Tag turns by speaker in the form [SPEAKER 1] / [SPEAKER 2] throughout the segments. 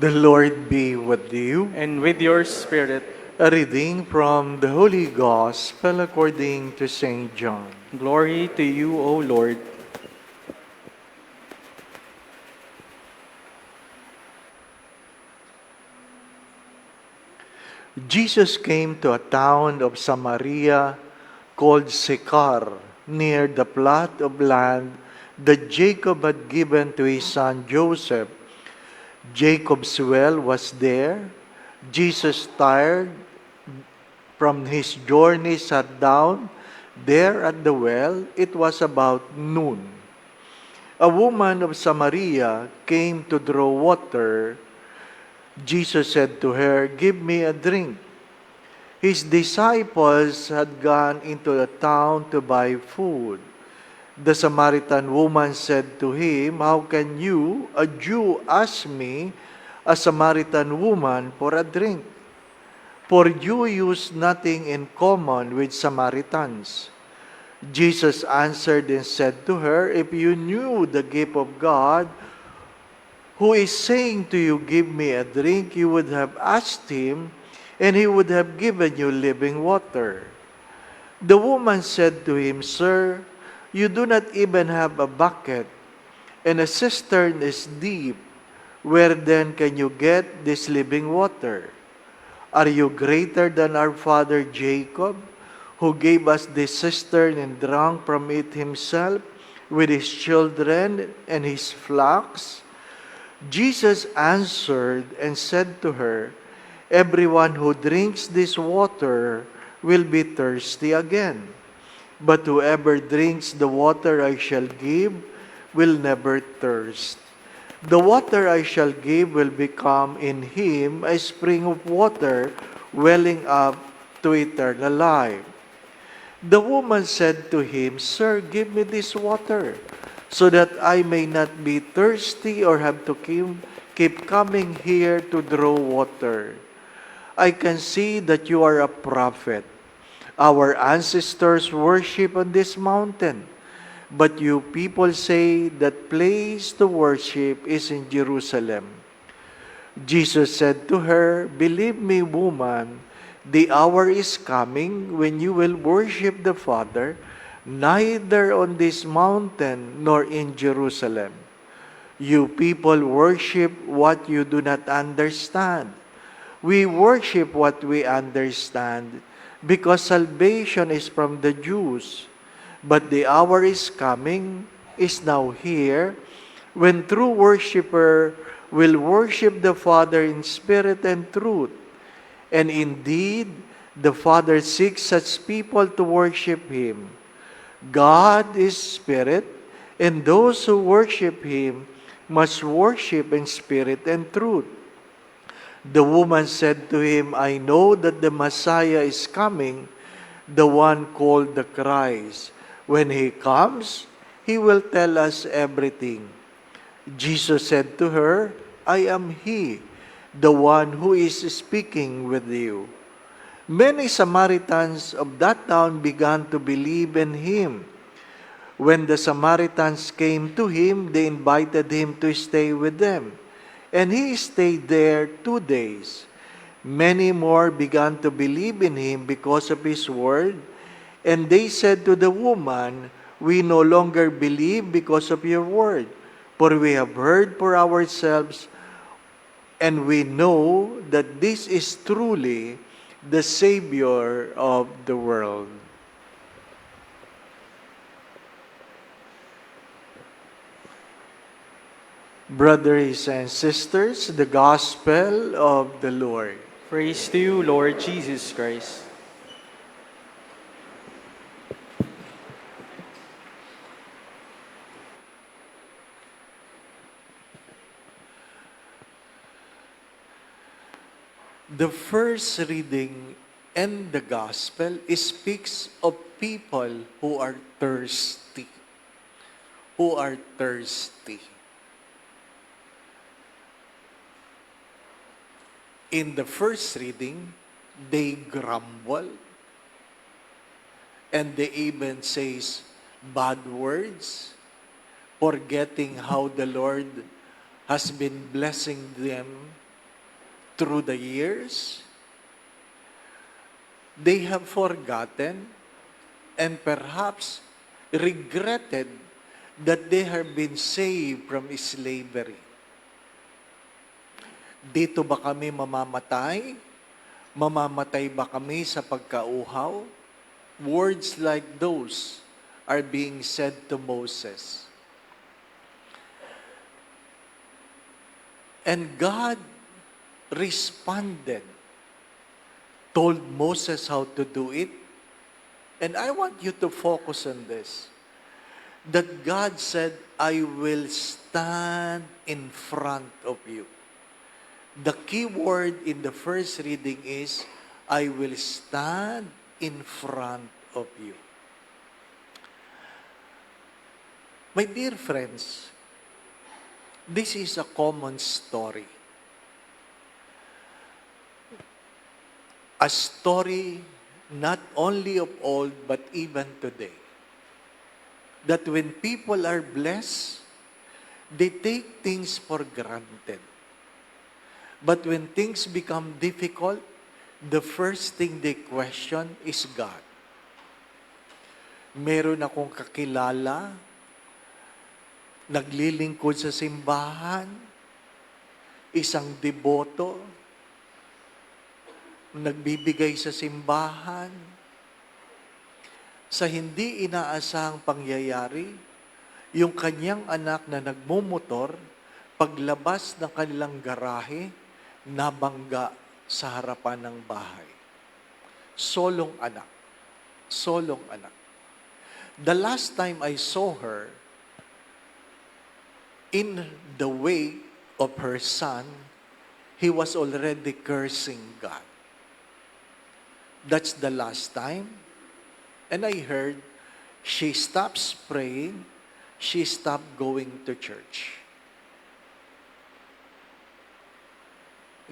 [SPEAKER 1] The Lord be with you.
[SPEAKER 2] And with your spirit.
[SPEAKER 1] A reading from the Holy Gospel according to St. John.
[SPEAKER 2] Glory to you, O Lord.
[SPEAKER 1] Jesus came to a town of Samaria called Sychar, near the plot of land that Jacob had given to his son Joseph. Jacob's well was there. Jesus, tired from his journey, sat down there at the well. It was about noon. A woman of Samaria came to draw water. Jesus said to her, "Give me a drink." His disciples had gone into the town to buy food. The Samaritan woman said to him, "How can you, a Jew, ask me, a Samaritan woman, for a drink? For you use nothing in common with Samaritans." Jesus answered and said to her, "If you knew the gift of God, who is saying to you, 'Give me a drink,' you would have asked him, and he would have given you living water." The woman said to him, "Sir, you do not even have a bucket, and a cistern is deep. Where then can you get this living water? Are you greater than our father Jacob, who gave us this cistern and drank from it himself with his children and his flocks?" Jesus answered and said to her, "Everyone who drinks this water will be thirsty again. But whoever drinks the water I shall give will never thirst. The water I shall give will become in him a spring of water welling up to eternal life." The woman said to him, "Sir, give me this water, so that I may not be thirsty or have to keep coming here to draw water. I can see that you are a prophet. Our ancestors worship on this mountain, but you people say that place to worship is in Jerusalem." Jesus said to her, "Believe me, woman, the hour is coming when you will worship the Father, neither on this mountain nor in Jerusalem. You people worship what you do not understand. We worship what we understand, because salvation is from the Jews. But the hour is coming, is now here, when true worshiper will worship the Father in spirit and truth. And indeed, the Father seeks such people to worship Him. God is spirit, and those who worship Him must worship in spirit and truth." The woman said to him, "I know that the Messiah is coming, the one called the Christ. When He comes, He will tell us everything." Jesus said to her, "I am He, the one who is speaking with you." Many Samaritans of that town began to believe in Him. When the Samaritans came to Him, they invited Him to stay with them, and He stayed there 2 days. Many more began to believe in Him because of His word, and they said to the woman, "We no longer believe because of your word, for we have heard for ourselves, and we know that this is truly the Savior of the world." Brothers and sisters, the Gospel of the Lord.
[SPEAKER 2] Praise to you, Lord Jesus Christ.
[SPEAKER 1] The first reading in the Gospel speaks of people who are thirsty. Who are thirsty. In the first reading, they grumble, and they even says bad words, forgetting how the Lord has been blessing them through the years, they have forgotten and perhaps regretted that they have been saved from slavery. Dito ba kami mamamatay? Mamamatay ba kami sa pagkauhaw? Words like those are being said to Moses. And God responded, told Moses how to do it. And I want you to focus on this. That God said, I will stand in front of you. The key word in the first reading is, I will stand in front of you. My dear friends, this is a common story. A story not only of old, but even today. That when people are blessed, they take things for granted. But when things become difficult, the first thing they question is God. Meron akong kakilala, naglilingkod sa simbahan, isang deboto, nagbibigay sa simbahan, sa hindi inaasahang pangyayari, yung kanyang anak na nagmumotor, paglabas ng kanilang garahe, nabangga sa harapan ng bahay. Solong anak. Solong anak. The last time I saw her, in the way of her son, he was already cursing God. That's the last time. And I heard she stops praying, she stopped going to church.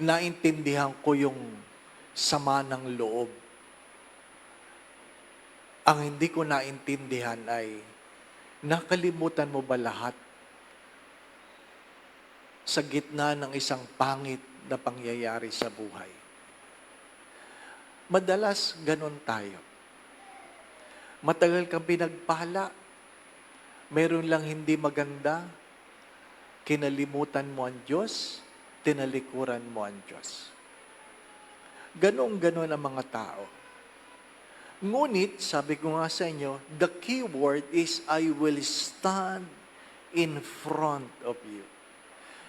[SPEAKER 1] Naintindihan ko yung sama ng loob. Ang hindi ko naintindihan ay, nakalimutan mo ba lahat sa gitna ng isang pangit na pangyayari sa buhay? Madalas ganon tayo. Matagal kang pinagpala, meron lang hindi maganda, kinalimutan mo ang Diyos, tinalikuran mo ang Diyos. Ganon-ganon ang mga tao. Ngunit, sabi ko nga sa inyo, the key word is, I will stand in front of you.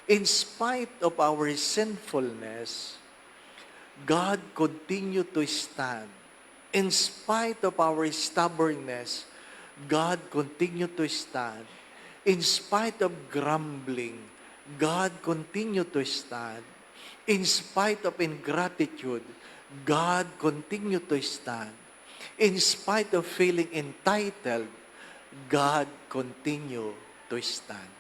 [SPEAKER 1] In spite of our sinfulness, God continued to stand. In spite of our stubbornness, God continued to stand. In spite of grumbling, God continued to stand. In spite of ingratitude, God continued to stand. In spite of feeling entitled, God continued to stand.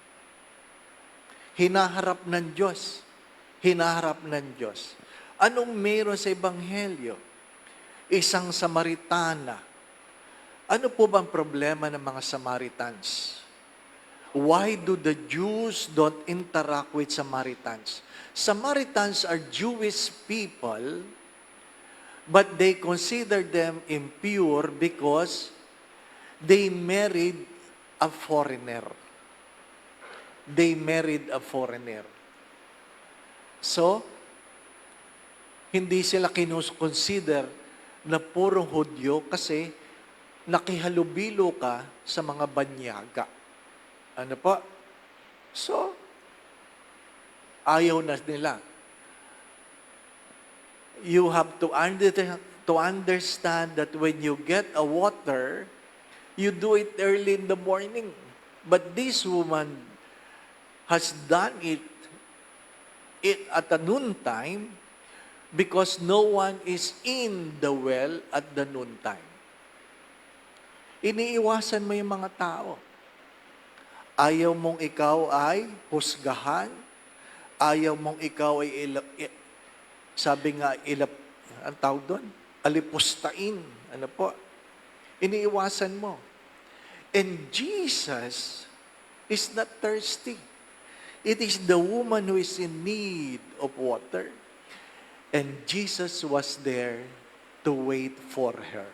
[SPEAKER 1] Hinaharap ng Diyos. Hinaharap ng Diyos. Anong meron sa Ebanghelyo? Isang Samaritana. Ano po bang problema ng mga Samaritans? Why do the Jews don't interact with Samaritans? Samaritans are Jewish people, but they consider them impure because they married a foreigner. They married a foreigner. So, hindi sila consider na purong Hudyo kasi nakihalubilo ka sa mga banyaga. Ano po? So, ayaw na nila. You have to understand that when you get a water, you do it early in the morning. But this woman has done it at a noontime because no one is in the well at the noontime. Iniiwasan mo yung mga tao. Ayaw mong ikaw ay husgahan. Ayaw mong ikaw ay ang tawag doon? Alipustain. Ano po? Iniiwasan mo. And Jesus is not thirsty. It is the woman who is in need of water. And Jesus was there to wait for her.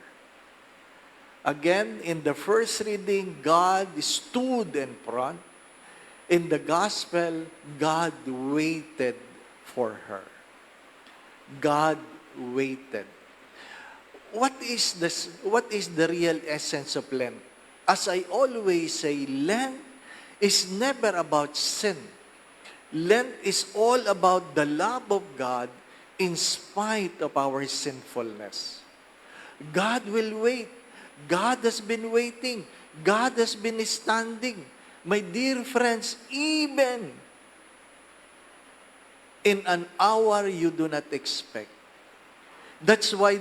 [SPEAKER 1] Again, in the first reading, God stood in front. In the gospel, God waited for her. God waited. What is the real essence of Lent? As I always say, Lent is never about sin. Lent is all about the love of God in spite of our sinfulness. God will wait. God has been waiting. God has been standing. My dear friends, even in an hour you do not expect. That's why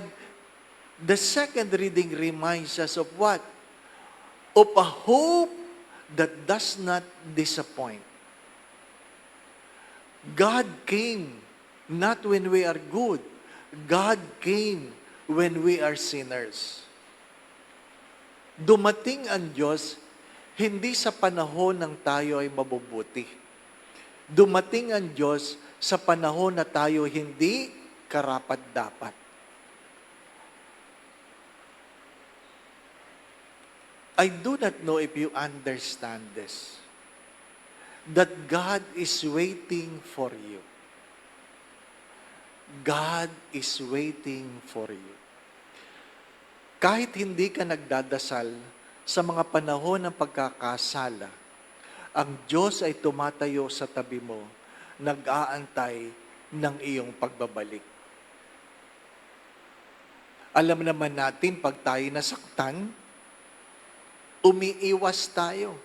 [SPEAKER 1] the second reading reminds us of what? Of a hope that does not disappoint. God came not when we are good. God came when we are sinners. Dumating ang Diyos hindi sa panahon ng tayo ay mabubuti. Dumating ang Diyos sa panahon na tayo hindi karapat-dapat. I do not know if you understand this, that God is waiting for you. God is waiting for you. Kahit hindi ka nagdadasal sa mga panahon ng pagkakasala, ang Diyos ay tumatayo sa tabi mo, nag-aantay ng iyong pagbabalik. Alam naman natin, pag tayo nasaktan, umiiwas tayo.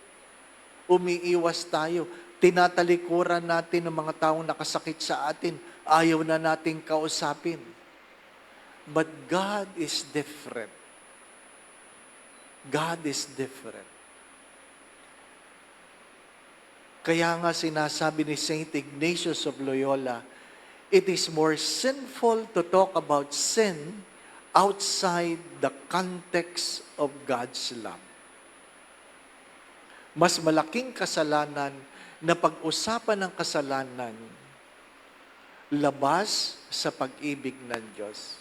[SPEAKER 1] Umiiwas tayo. Tinatalikuran natin ng mga taong nakasakit sa atin. Ayaw na nating kausapin. But God is different. God is different. Kaya nga sinasabi ni Saint Ignatius of Loyola, it is more sinful to talk about sin outside the context of God's love. Mas malaking kasalanan na pag-usapan ng kasalanan labas sa pag-ibig ng Diyos.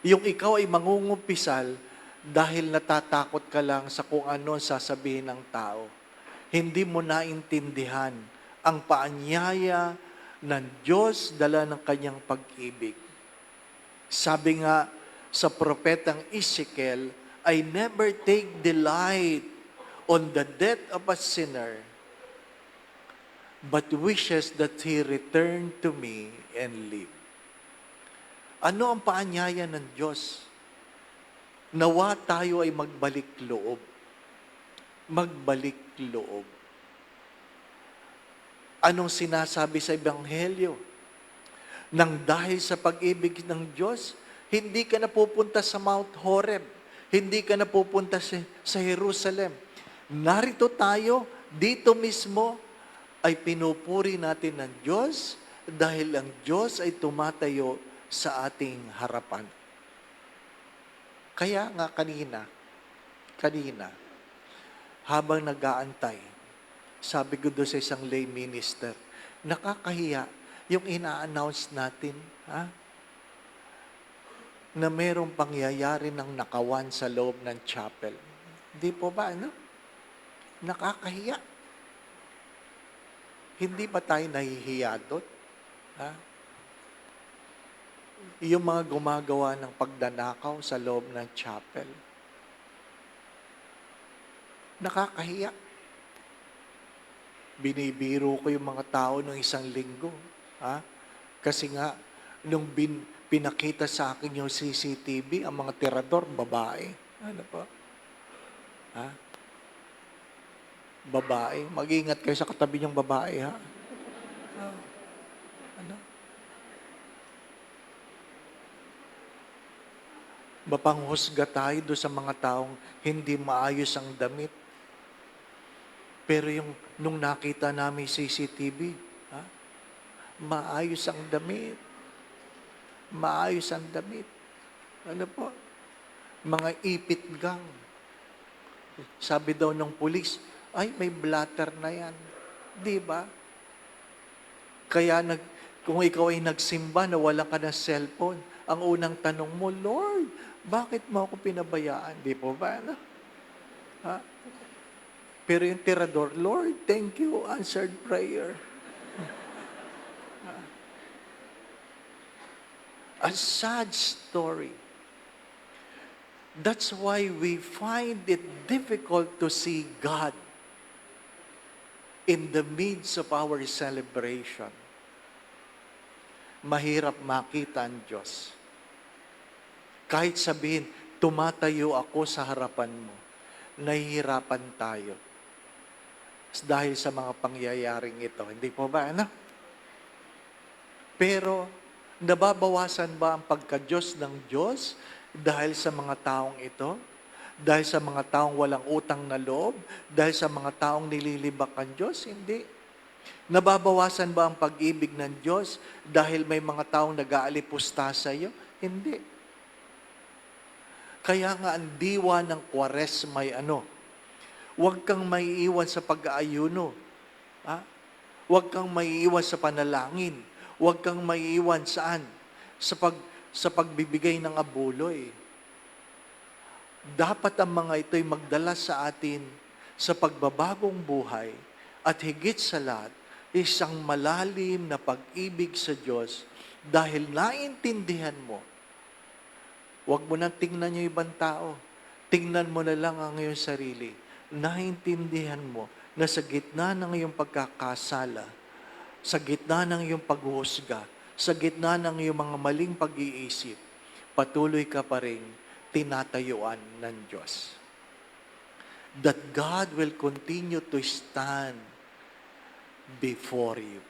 [SPEAKER 1] Yung ikaw ay mangungumpisal dahil natatakot ka lang sa kung ano sasabihin ng tao. Hindi mo naintindihan ang paanyaya ng Diyos dala ng kanyang pag-ibig. Sabi nga sa propetang Ezekiel, I never take delight on the death of a sinner, but wishes that he return to me and live. Ano ang paanyaya ng Diyos? Nawa tayo ay magbalik loob. Magbalik loob. Anong sinasabi sa Ebanghelyo? Nang dahil sa pag-ibig ng Diyos, hindi ka napupunta sa Mount Horeb. Hindi ka napupunta sa Jerusalem. Narito tayo, dito mismo, ay pinupuri natin ng Diyos dahil ang Diyos ay tumatayo sa ating harapan. Kaya nga kanina, habang nag-aantay, sabi ko doon sa isang lay minister, nakakahiya yung ina-announce natin, na mayroong pangyayari ng nakawan sa loob ng chapel. Di po ba, ano? Nakakahiya. Hindi ba tayo nahihiya doon? Yung mga gumagawa ng pagdanakaw sa loob ng chapel. Nakakahiya. Binibiro ko yung mga tao ng isang linggo. Kasi nga, nung pinakita sa akin yung CCTV, ang mga tirador, babae. Ano po? Babae. Mag-ingat kayo sa katabi niyong babae, ha? Ano? Mapanghusga tayo doon sa mga taong hindi maayos ang damit. Pero nung nakita namin CCTV, maayos ang damit. Maayos ang damit. Ano po? Mga ipit gang. Sabi daw ng pulis, ay, may blatter na yan. Di ba? Kaya Kung ikaw ay nagsimba na wala ka ng cellphone, ang unang tanong mo, Lord, bakit mo ako pinabayaan? Di po ba? Ano? Ha? Pero yung tirador, Lord, thank you, answered prayer. A sad story. That's why we find it difficult to see God in the midst of our celebration. Mahirap makita ang Diyos. Kahit sabihin, tumatayo ako sa harapan mo, nahihirapan tayo. Dahil sa mga pangyayaring ito. Hindi po ba, ano? Pero, nababawasan ba ang pagka-Diyos ng Diyos dahil sa mga taong ito? Dahil sa mga taong walang utang na loob? Dahil sa mga taong nililibak ang Diyos? Hindi. Nababawasan ba ang pag-ibig ng Diyos dahil may mga taong nag-aalipusta sa iyo? Hindi. Kaya nga ang diwa ng Kwaresma ay ano? Huwag kang maiiwan sa pag-aayuno. Ha? Huwag kang maiiwan sa panalangin. Huwag kang maiiwan saan? Sa pagbibigay ng abuloy. Dapat ang mga ito'y magdala sa atin sa pagbabagong buhay at higit sa lahat, isang malalim na pag-ibig sa Diyos dahil naintindihan mo. Huwag mo nang tingnan yung ibang tao. Tingnan mo na lang ang iyong sarili. Naintindihan mo na sa gitna ng iyong pagkakasala, sa gitna ng iyong paghuhusga, sa gitna ng iyong mga maling pag-iisip, patuloy ka pa rin tinatayuan ng Diyos. That God will continue to stand before you.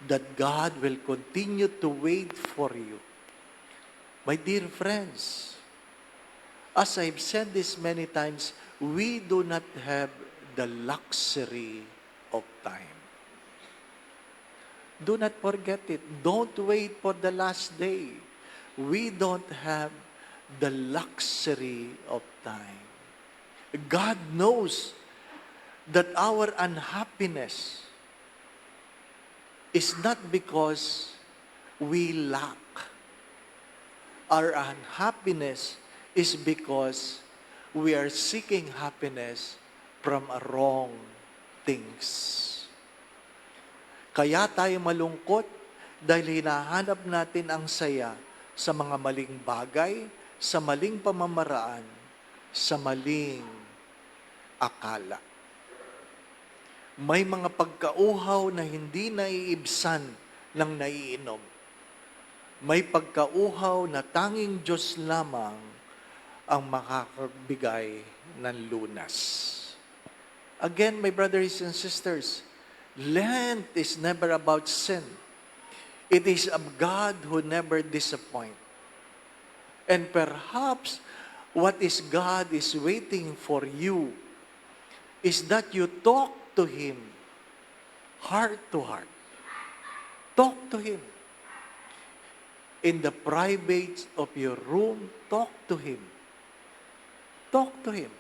[SPEAKER 1] That God will continue to wait for you. My dear friends, as I've said this many times, we do not have the luxury of time. Do not forget it. Don't wait for the last day. We don't have the luxury of time. God knows that our unhappiness is not because we lack. Our unhappiness is because we are seeking happiness from wrong things. Kaya tayo malungkot dahil hinahanap natin ang saya sa mga maling bagay, sa maling pamamaraan, sa maling akala. May mga pagkauhaw na hindi naiibsan ng naiinom. May pagkauhaw na tanging Diyos lamang ang makakabigay ng lunas. Again, my brothers and sisters, Lent is never about sin. It is of God who never disappoints. And perhaps what is God is waiting for you is that you talk to Him heart to heart. Talk to Him. In the private of your room, talk to Him. Talk to Him.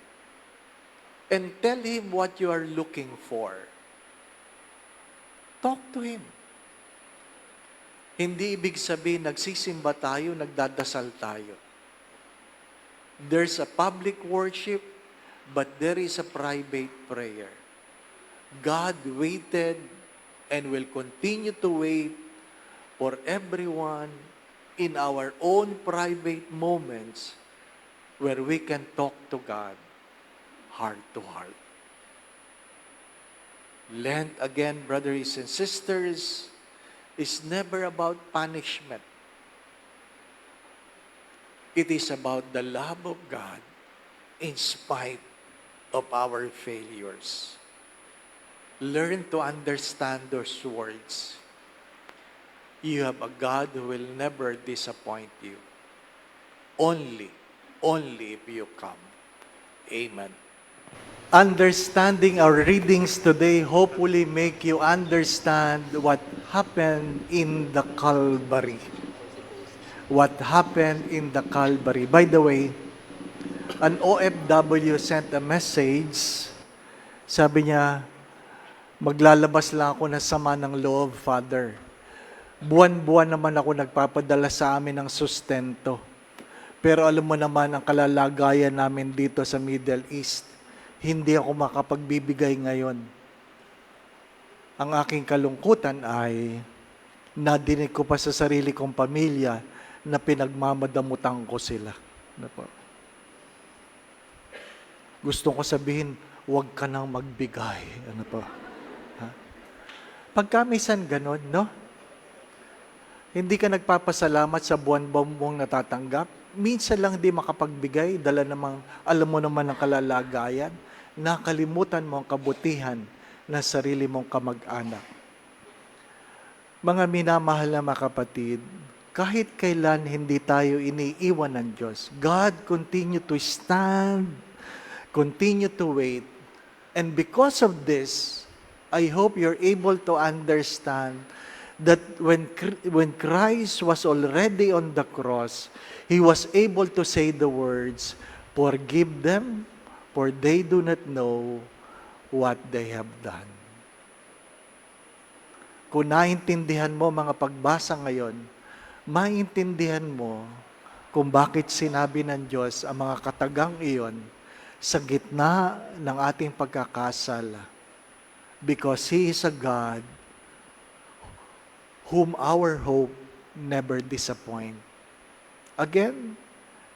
[SPEAKER 1] And tell Him what you are looking for. Talk to Him. Hindi ibig sabihin nagsisimba tayo, nagdadasal tayo. There's a public worship, but there is a private prayer. God waited and will continue to wait for everyone in our own private moments where we can talk to God heart to heart. Lent, again, brothers and sisters, is never about punishment. It is about the love of God in spite of our failures. Learn to understand those words. You have a God who will never disappoint you. Only if you come. Amen. Understanding our readings today hopefully make you understand what happened in the Calvary. What happened in the Calvary. By the way, an OFW sent a message. Sabi niya, maglalabas lang ako ng sama ng loob, Father. Buwan-buwan naman ako nagpapadala sa amin ng sustento. Pero alam mo naman ang kalalagayan namin dito sa Middle East. Hindi ako makapagbibigay ngayon. Ang aking kalungkutan ay nadinig ko pa sa sarili kong pamilya na pinagmamadamutan ko sila. Ano po? Gusto ko sabihin, huwag ka nang magbigay. Ano po? Ha? Pagka minsan ganon, no? Hindi ka nagpapasalamat sa buwan-buwan mong natatanggap. Minsan lang di makapagbigay, dala namang, alam mo naman ang kalalagayan, nakalimutan mo ang kabutihan ng sarili mong kamag-anak. Mga minamahal na mga kapatid, kahit kailan hindi tayo iniiwan ng Diyos, God continue to stand, continue to wait. And because of this, I hope you're able to understand that when Christ was already on the cross, He was able to say the words, "Forgive them, for they do not know what they have done." Kung naintindihan mo mga pagbasa ngayon, maintindihan mo kung bakit sinabi ng Diyos ang mga katagang iyon sa gitna ng ating pagkakasala. Because He is a God whom our hope never disappoint. Again,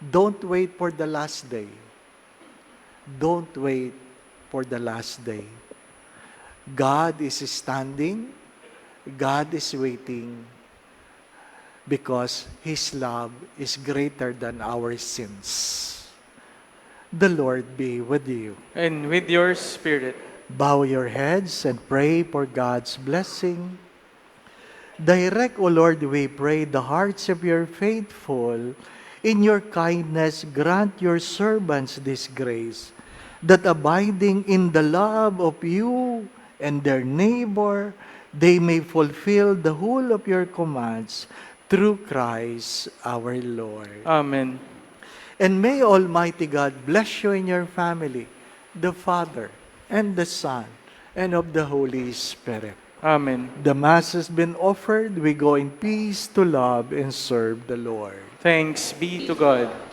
[SPEAKER 1] don't wait for the last day. Don't wait for the last day. God is standing, God is waiting, because His love is greater than our sins. The Lord be with you.
[SPEAKER 2] And with your spirit.
[SPEAKER 1] Bow your heads and pray for God's blessing. Direct, O Lord, we pray, the hearts of your faithful. In your kindness, grant your servants this grace, that abiding in the love of you and their neighbor, they may fulfill the whole of your commands through Christ our Lord.
[SPEAKER 2] Amen.
[SPEAKER 1] And may Almighty God bless you and your family, the Father and the Son, and of the Holy Spirit.
[SPEAKER 2] Amen.
[SPEAKER 1] The Mass has been offered. We go in peace to love and serve the Lord.
[SPEAKER 2] Thanks be to God.